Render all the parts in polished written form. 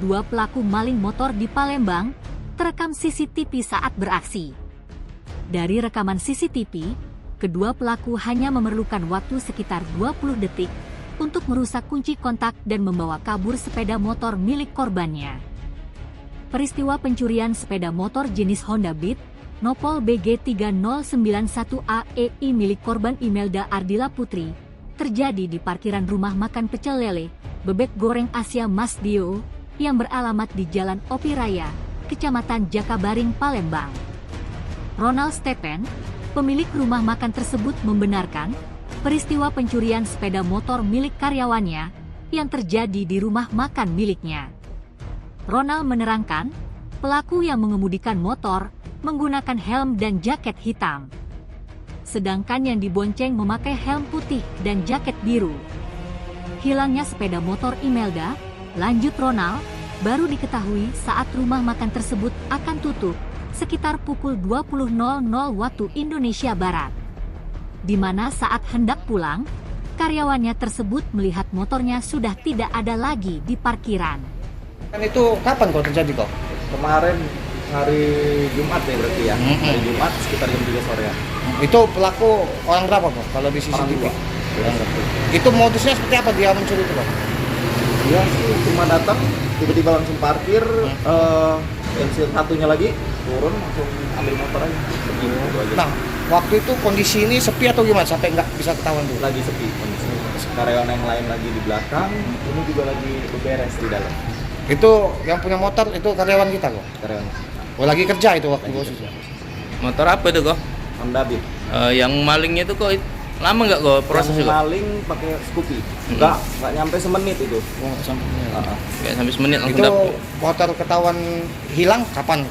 kedua pelaku maling motor di Palembang terekam CCTV saat beraksi. Dari rekaman CCTV, kedua pelaku hanya memerlukan waktu sekitar 20 detik untuk merusak kunci kontak dan membawa kabur sepeda motor milik korbannya. Peristiwa pencurian sepeda motor jenis Honda Beat, Nopol BG3091AEI milik korban Imelda Ardila Putri, terjadi di parkiran rumah makan pecel lele, bebek goreng Asia Mas Dio, yang beralamat di Jalan Opi Raya, Kecamatan Jakabaring, Palembang. Ronald Stephen, pemilik rumah makan tersebut membenarkan peristiwa pencurian sepeda motor milik karyawannya yang terjadi di rumah makan miliknya. Ronald menerangkan, pelaku yang mengemudikan motor menggunakan helm dan jaket hitam, sedangkan yang dibonceng memakai helm putih dan jaket biru. Hilangnya sepeda motor Imelda, lanjut Ronald, baru diketahui saat rumah makan tersebut akan tutup sekitar pukul 20.00 waktu Indonesia Barat. Di mana saat hendak pulang, karyawannya tersebut melihat motornya sudah tidak ada lagi di parkiran. Kan itu kapan kok terjadi kok? Kemarin hari Jumat ya berarti ya. Hari Jumat sekitar jam 3 sore ya. Itu pelaku orang berapa kok kalau di CCTV? Itu modusnya seperti apa dia mencuri itu kok? Dia sih cuma datang, tiba-tiba langsung parkir, pensil satunya lagi turun langsung ambil motor aja. Begini, aja. Nah, waktu itu kondisi ini sepi atau gimana sampai nggak bisa ketahuan dulu? Lagi sepi kondisinya. Karyawan yang lain lagi di belakang, ini juga lagi beberes di dalam. Itu yang punya motor itu karyawan kita kok? Karyawan. Oh, lagi kerja itu waktu Lagi posisi. Motor apa itu kok? Honda Beat. Yang malingnya itu kok lama nggak kok prosesnya Yang kok? maling pakai Scoopy. Enggak nyampe semenit itu. Oh, sampai. Kayak sampai semenit langsung Itu dapet. motor ketahuan hilang kapan?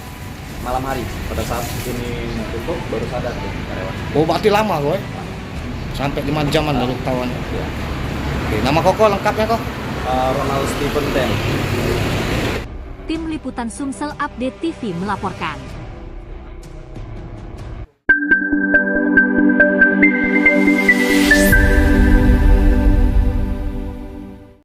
Malam hari pada saat ini tutup baru sadar tuh karyawan. Oh, berarti lama kok. Sampai 5 jaman baru ketahuan. Ya. Oke, nama koko lengkapnya kok? Ronald Stephen Ten. Tim Liputan Sumsel Update TV melaporkan.